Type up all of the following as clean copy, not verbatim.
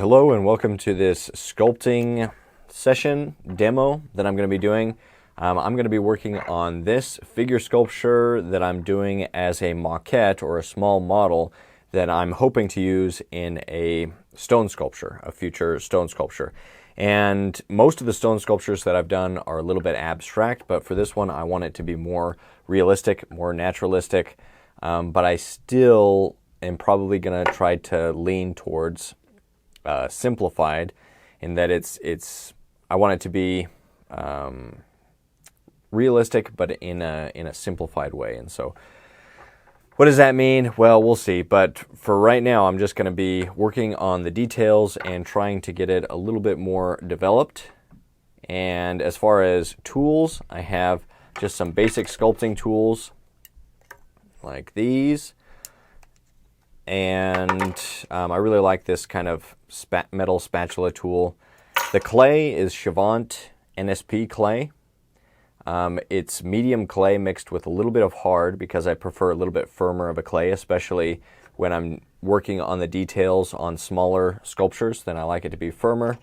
Hello and welcome to this sculpting session demo that I'm going to be doing. I'm going to be working on this figure sculpture that I'm doing as a maquette or a small model that I'm hoping to use in a stone sculpture, a future stone sculpture. And most of the stone sculptures that I've done are a little bit abstract, but for this one I want it to be more realistic, more naturalistic, but I still am probably going to try to lean towards simplified, in that I want it to be realistic, but in a simplified way. And so, what does that mean? Well, we'll see. But for right now, I'm just going to be working on the details and trying to get it a little bit more developed. And as far as tools, I have just some basic sculpting tools like these. And I really like this kind of metal spatula tool. The clay is Chavant NSP clay. It's medium clay mixed with a little bit of hard because I prefer a little bit firmer of a clay, especially when I'm working on the details on smaller sculptures. Then I like it to be firmer.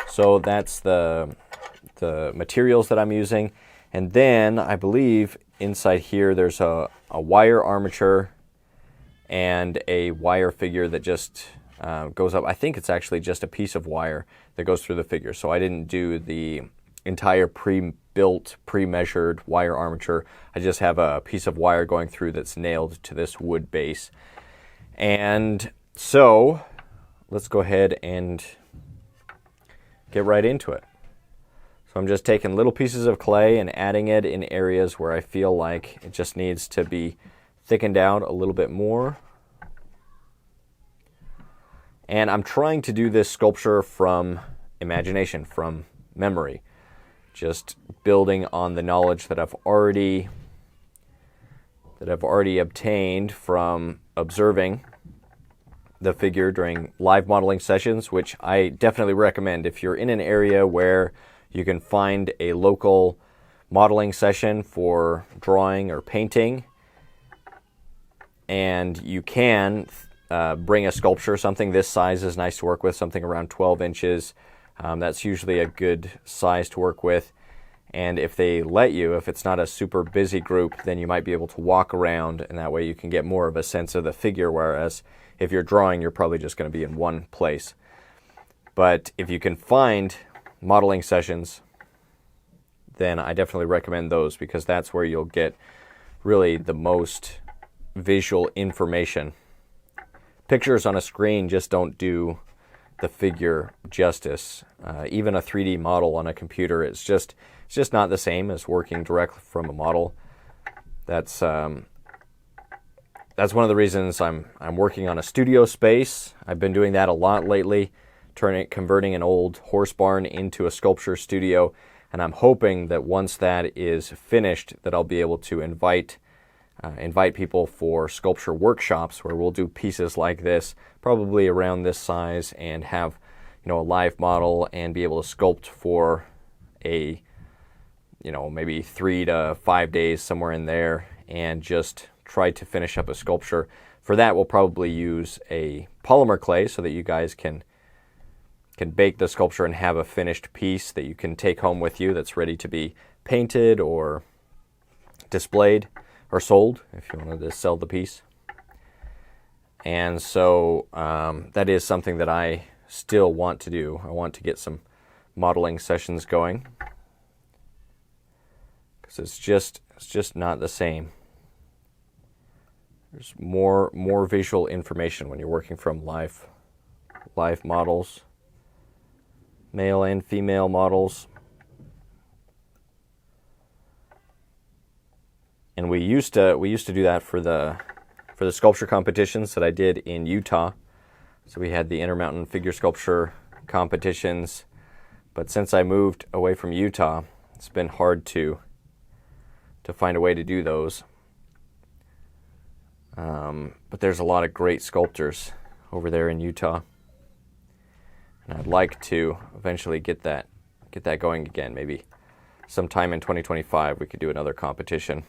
So that's the materials that I'm using. And then I believe inside here there's a wire armature and a wire figure that just goes up. I think it's actually just a piece of wire that goes through the figure. So I didn't do the entire pre-built, pre-measured wire armature. I just have a piece of wire going through that's nailed to this wood base. And so let's go ahead and get right into it. So I'm just taking little pieces of clay and adding it in areas where I feel like it just needs to be thickened out a little bit more. And I'm trying to do this sculpture from imagination, from memory, just building on the knowledge that I've already obtained from observing the figure during live modeling sessions, which I definitely recommend. If you're in an area where you can find a local modeling session for drawing or painting, and you can bring a sculpture, something this size is nice to work with, something around 12 inches. That's usually a good size to work with. And if they let you, if it's not a super busy group, then you might be able to walk around, and that way you can get more of a sense of the figure, whereas if you're drawing, you're probably just going to be in one place. But if you can find modeling sessions, then I definitely recommend those, because that's where you'll get really the most visual information. Pictures on a screen just don't do the figure justice. Even a 3D model on a computer, it's just not the same as working directly from a model. That's one of the reasons I'm working on a studio space. I've been doing that a lot lately, converting an old horse barn into a sculpture studio, and I'm hoping that once that is finished, that I'll be able to invite people for sculpture workshops where we'll do pieces like this, probably around this size, and have a live model and be able to sculpt for a maybe 3 to 5 days, somewhere in there, and just try to finish up a sculpture. For that, we'll probably use a polymer clay so that you guys can bake the sculpture and have a finished piece that you can take home with you that's ready to be painted or displayed or sold if you wanted to sell the piece. And so that is something that I still want to do. I want to get some modeling sessions going, because it's just not the same. There's more visual information when you're working from live models, male and female models. And we used to do that for the sculpture competitions that I did in Utah. So we had the Intermountain Figure Sculpture competitions. But since I moved away from Utah, it's been hard to find a way to do those. But there's a lot of great sculptors over there in Utah. And I'd like to eventually get that going again. Maybe sometime in 2025 we could do another competition.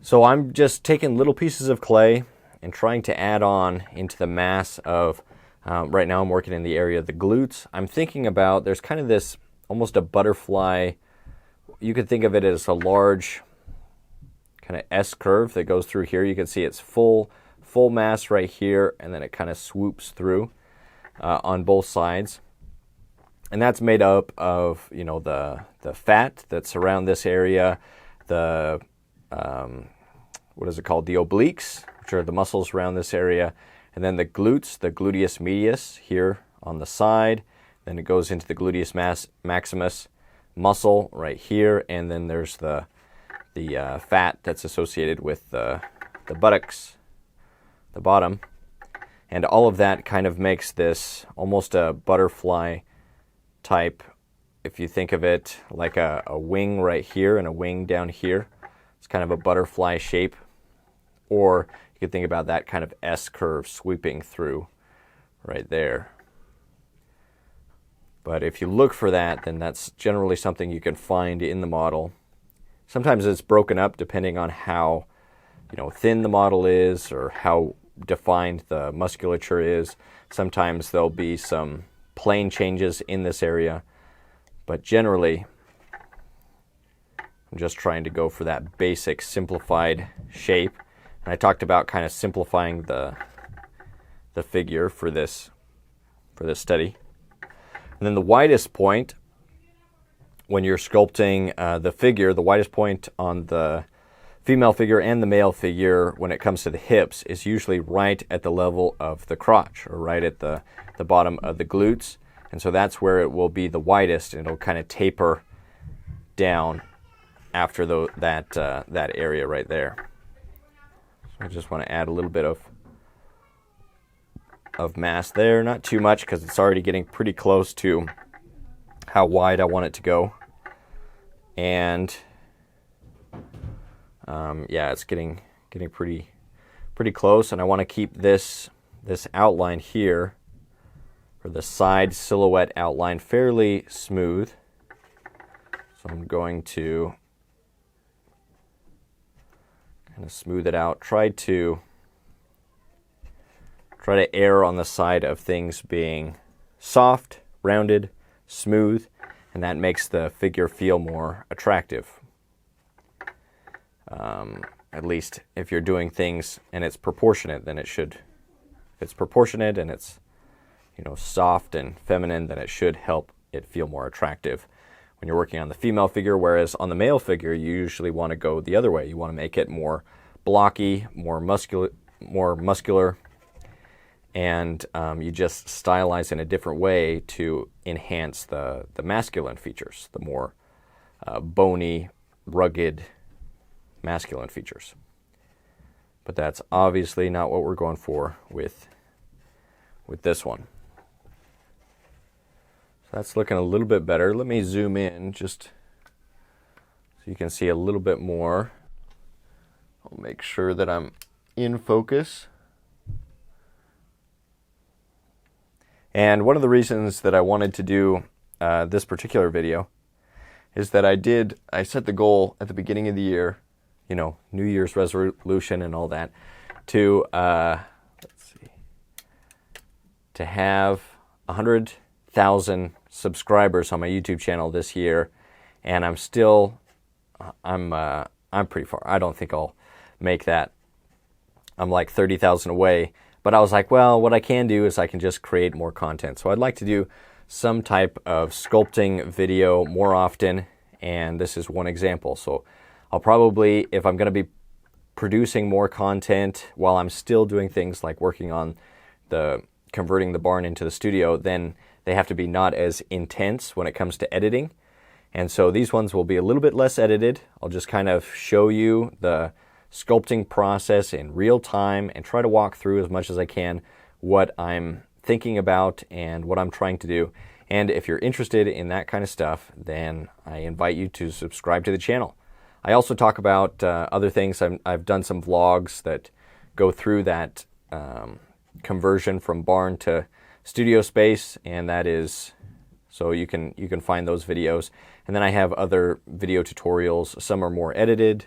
So I'm just taking little pieces of clay and trying to add on into the mass of, right now I'm working in the area of the glutes. I'm thinking about, there's kind of this, almost a butterfly, you could think of it as a large kind of S curve that goes through here. You can see it's full mass right here, and then it kind of swoops through on both sides. And that's made up of, you know, the fat that's around this area, the, what is it called? The obliques, which are the muscles around this area, and then the glutes, the gluteus medius here on the side. Then it goes into the gluteus maximus muscle right here, and then there's the fat that's associated with the buttocks, the bottom. And all of that kind of makes this almost a butterfly type, if you think of it like a wing right here and a wing down here. It's kind of a butterfly shape. Or you could think about that kind of S curve sweeping through right there. But if you look for that, then that's generally something you can find in the model. Sometimes it's broken up depending on how, you know, thin the model is or how defined the musculature is. Sometimes there'll be some plane changes in this area, but generally I'm just trying to go for that basic simplified shape. And I talked about kind of simplifying the figure for this study. And then the widest point when you're sculpting the figure, the widest point on the female figure and the male figure when it comes to the hips is usually right at the level of the crotch, or right at the bottom of the glutes. And so that's where it will be the widest, and it'll kind of taper down after that area right there. So I just want to add a little bit of mass there, not too much because it's already getting pretty close to how wide I want it to go. And yeah, it's getting pretty close, and I want to keep this outline here, or the side silhouette outline, fairly smooth. So I'm going to kind of smooth it out. Try to err on the side of things being soft, rounded, smooth, and that makes the figure feel more attractive. At least if you're doing things and it's proportionate, then it should. If it's proportionate and it's, you know, soft and feminine, then it should help it feel more attractive when you're working on the female figure. Whereas on the male figure, you usually want to go the other way. You want to make it more blocky, more muscular, and you just stylize in a different way to enhance the masculine features, the more bony, rugged, masculine features. But that's obviously not what we're going for with this one. So that's looking a little bit better. Let me zoom in just so you can see a little bit more. I'll make sure that I'm in focus. And one of the reasons that I wanted to do this particular video is that I set the goal at the beginning of the year, you know, New Year's resolution and all that, to to have 100,000 subscribers on my YouTube channel this year, and I'm pretty far. I don't think I'll make that. I'm like 30,000 away, but I was like, well, what I can do is I can just create more content. So I'd like to do some type of sculpting video more often, and this is one example. So I'll probably, if I'm going to be producing more content while I'm still doing things like working on converting the barn into the studio, then they have to be not as intense when it comes to editing. And so these ones will be a little bit less edited. I'll just kind of show you the sculpting process in real time and try to walk through as much as I can what I'm thinking about and what I'm trying to do. And if you're interested in that kind of stuff, then I invite you to subscribe to the channel. I also talk about other things. I've done some vlogs that go through that conversion from barn to studio space, and that is, so you can find those videos. And then I have other video tutorials. Some are more edited,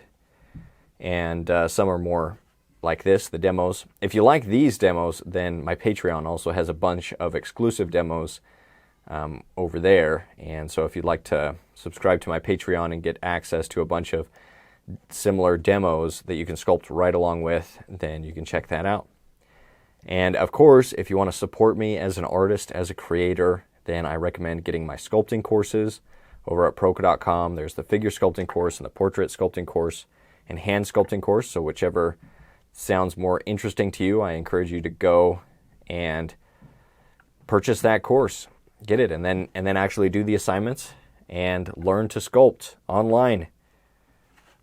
and some are more like this, the demos. If you like these demos, then my Patreon also has a bunch of exclusive demos over there. And so if you'd like to subscribe to my Patreon and get access to a bunch of similar demos that you can sculpt right along with, then you can check that out. And of course, if you want to support me as an artist, as a creator, then I recommend getting my sculpting courses over at Proko.com. There's the figure sculpting course and the portrait sculpting course and hand sculpting course. So whichever sounds more interesting to you, I encourage you to go and purchase that course. Get it, and then actually do the assignments and learn to sculpt online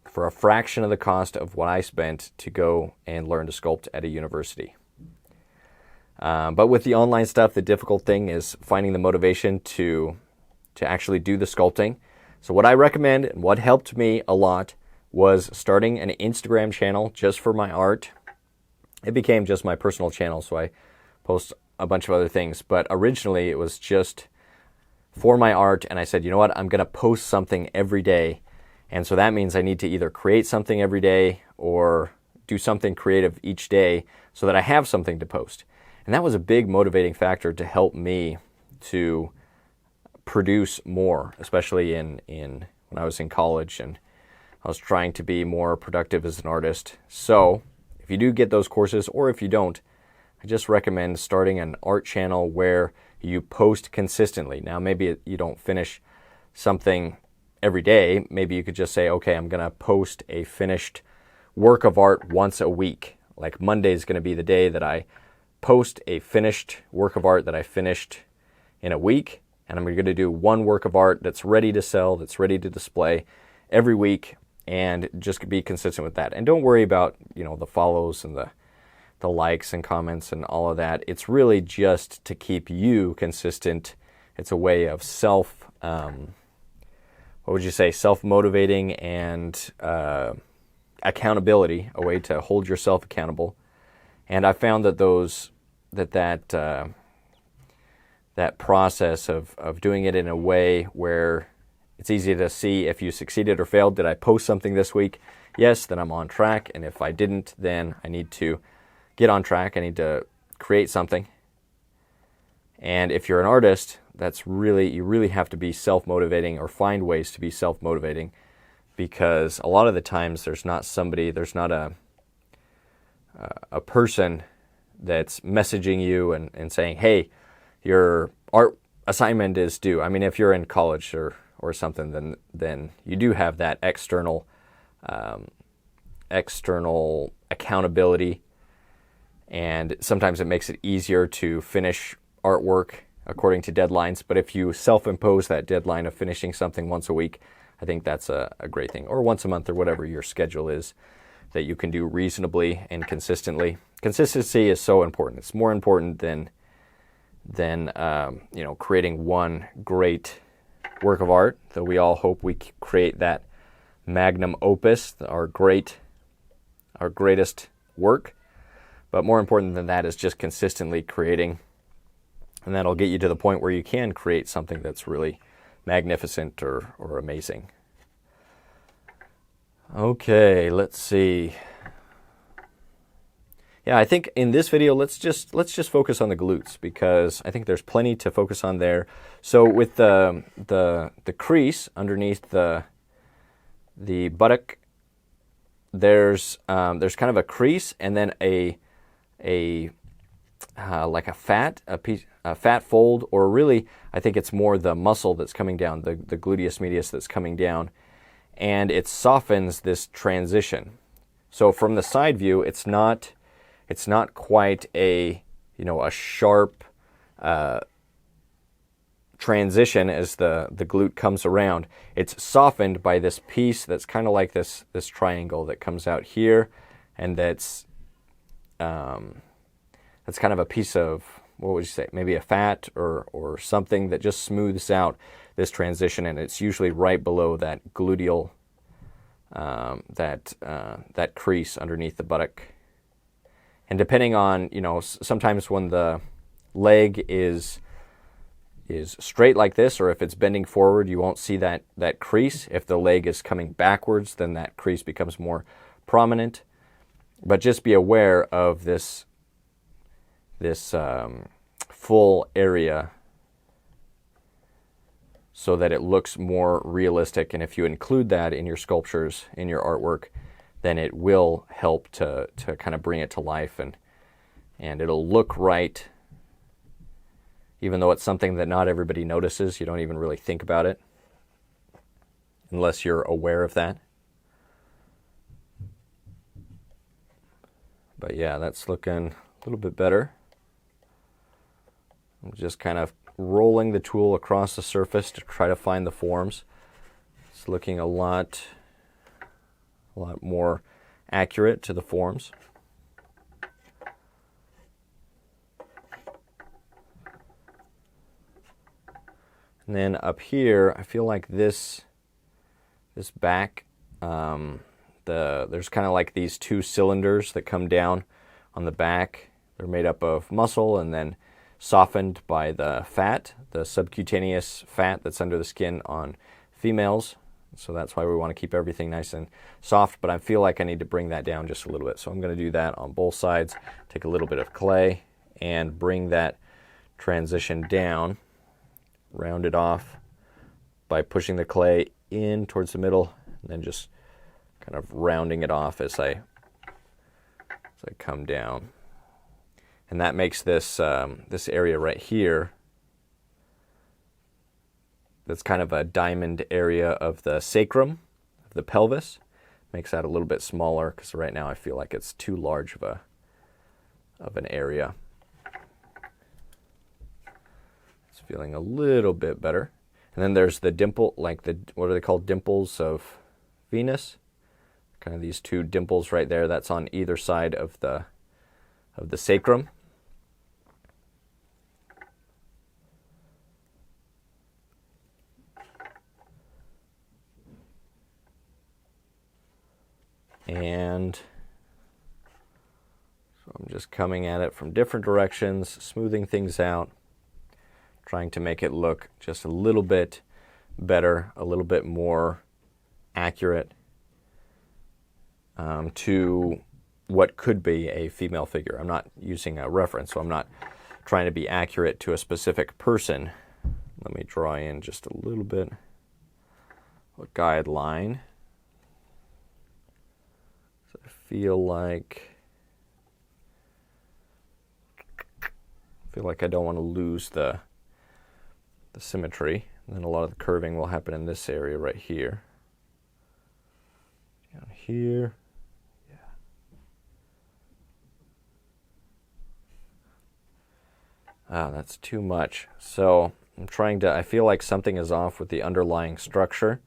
for a fraction of the cost of what I spent to go and learn to sculpt at a university. But with the online stuff, the difficult thing is finding the motivation to actually do the sculpting. So what I recommend and what helped me a lot was starting an Instagram channel just for my art. It became just my personal channel, so I post a bunch of other things. But originally it was just for my art, and I said, you know what, I'm going to post something every day. And so that means I need to either create something every day or do something creative each day so that I have something to post. And that was a big motivating factor to help me to produce more, especially in when I was in college and I was trying to be more productive as an artist. So if you do get those courses, or if you don't, I just recommend starting an art channel where you post consistently. Now, maybe you don't finish something every day. Maybe you could just say, okay, I'm going to post a finished work of art once a week. Like Monday is going to be the day that I post a finished work of art that I finished in a week. And I'm going to do one work of art that's ready to sell, that's ready to display every week, and just be consistent with that. And don't worry about, the follows and the likes and comments and all of that. It's really just to keep you consistent. It's a way of self-motivating and accountability, a way to hold yourself accountable. And I found that that process of doing it in a way where it's easy to see if you succeeded or failed. Did I post something this week? Yes, then I'm on track. And if I didn't, then I need to get on track. I need to create something. And if you're an artist, you really have to be self-motivating or find ways to be self-motivating, because a lot of the times there's not a person that's messaging you and saying, hey, your art assignment is due. I mean, if you're in college or something, then you do have that external accountability, and sometimes it makes it easier to finish artwork according to deadlines. But if you self-impose that deadline of finishing something once a week, I think that's a great thing. Or once a month, or whatever your schedule is that you can do reasonably and consistently. Consistency is so important. It's more important than creating one great work of art, though we all hope we create that magnum opus, our greatest work. But more important than that is just consistently creating, and that'll get you to the point where you can create something that's really magnificent or amazing. Okay, let's see. Yeah, I think in this video, let's just focus on the glutes, because I think there's plenty to focus on there. So with the crease underneath the buttock, there's kind of a crease, and then a fat fold, or really I think it's more the muscle that's coming down, the gluteus medius that's coming down, and it softens this transition. So from the side view, it's not quite a sharp transition as the glute comes around. It's softened by this piece that's kind of like this triangle that comes out here, and that's kind of a piece of, what would you say, maybe a fat or something that just smooths out this transition, and it's usually right below that gluteal, that crease underneath the buttock. And depending on, sometimes when the leg is straight like this, or if it's bending forward, you won't see that crease. If the leg is coming backwards, then that crease becomes more prominent, but just be aware of this full area so that it looks more realistic. And if you include that in your sculptures, in your artwork, then it will help to kind of bring it to life, and it'll look right, even though it's something that not everybody notices. You don't even really think about it unless you're aware of that. But yeah, that's looking a little bit better. I'm just kind of rolling the tool across the surface to try to find the forms. It's looking a lot more accurate to the forms. And then up here, I feel like this back, there's kind of like these two cylinders that come down on the back. They're made up of muscle and then softened by the fat, the subcutaneous fat that's under the skin on females. So that's why we want to keep everything nice and soft, but I feel like I need to bring that down just a little bit. So I'm going to do that on both sides. Take a little bit of clay and bring that transition down, round it off by pushing the clay in towards the middle, and then just kind of rounding it off as I come down. And that makes this this area right here, that's kind of a diamond area of the sacrum, of the pelvis, makes that a little bit smaller, because right now I feel like it's too large of an area. It's feeling a little bit better. And then there's the dimple, like what are they called? Dimples of Venus. Kind of these two dimples right there. That's on either side of the sacrum. And so I'm just coming at it from different directions, smoothing things out, trying to make it look just a little bit better, a little bit more accurate to what could be a female figure. I'm not using a reference, so I'm not trying to be accurate to a specific person. Let me draw in just a little bit of a guideline. So I feel like I don't want to lose the symmetry. And then a lot of the curving will happen in this area right here. Down here. Yeah. Ah, that's too much. So I feel like something is off with the underlying structure.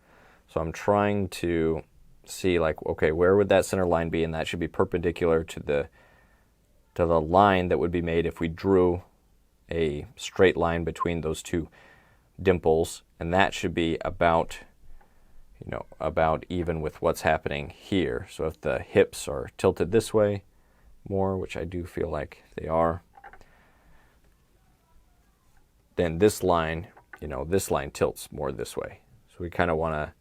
So I'm trying to see, like, okay, where would that center line be? And that should be perpendicular to the line that would be made if we drew a straight line between those two dimples, and that should be about even with what's happening here. So if the hips are tilted this way more, which I do feel like they are, then this line tilts more this way. So we kind of want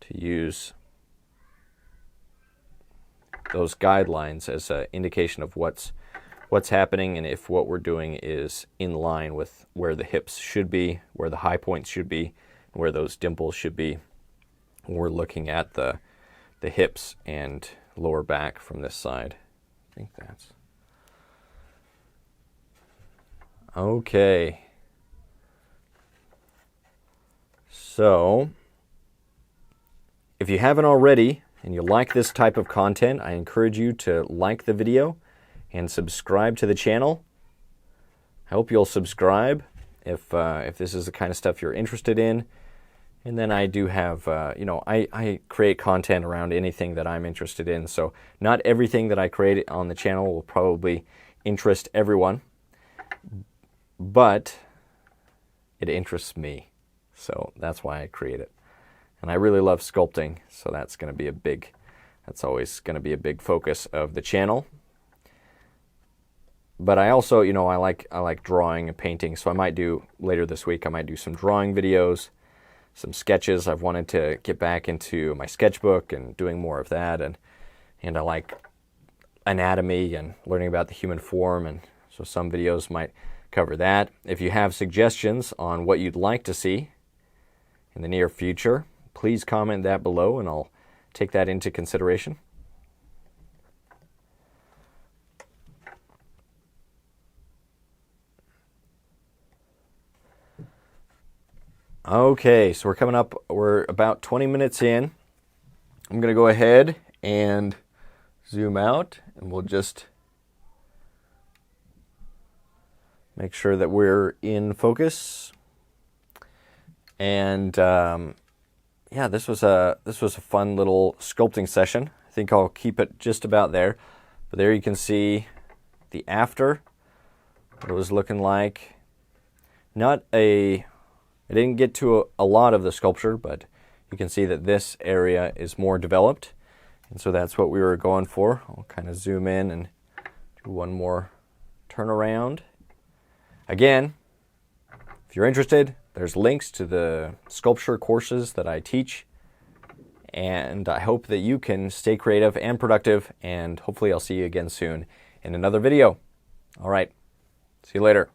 to use those guidelines as an indication of what's happening, and if what we're doing is in line with where the hips should be, where the high points should be, and where those dimples should be. We're looking at the hips and lower back from this side. I think that's okay. So if you haven't already and you like this type of content, I encourage you to like the video and subscribe to the channel. I hope you'll subscribe if this is the kind of stuff you're interested in. And then I do have, I create content around anything that I'm interested in. So not everything that I create on the channel will probably interest everyone, but it interests me. So that's why I create it. And I really love sculpting, so that's always going to be a big focus of the channel. But I also, I like drawing and painting, so I might do, later this week, I might do some drawing videos, some sketches. I've wanted to get back into my sketchbook and doing more of that, and and I like anatomy and learning about the human form, and so some videos might cover that. If you have suggestions on what you'd like to see in the near future, please comment that below and I'll take that into consideration. Okay, so we're about 20 minutes in. I'm going to go ahead and zoom out, and we'll just make sure that we're in focus. And yeah, this was a fun little sculpting session. I think I'll keep it just about there. But there you can see the after, what it was looking like. I didn't get to a lot of the sculpture, but you can see that this area is more developed. And so that's what we were going for. I'll kind of zoom in and do one more turnaround. Again, if you're interested, there's links to the sculpture courses that I teach. And I hope that you can stay creative and productive, and hopefully I'll see you again soon in another video. All right, see you later.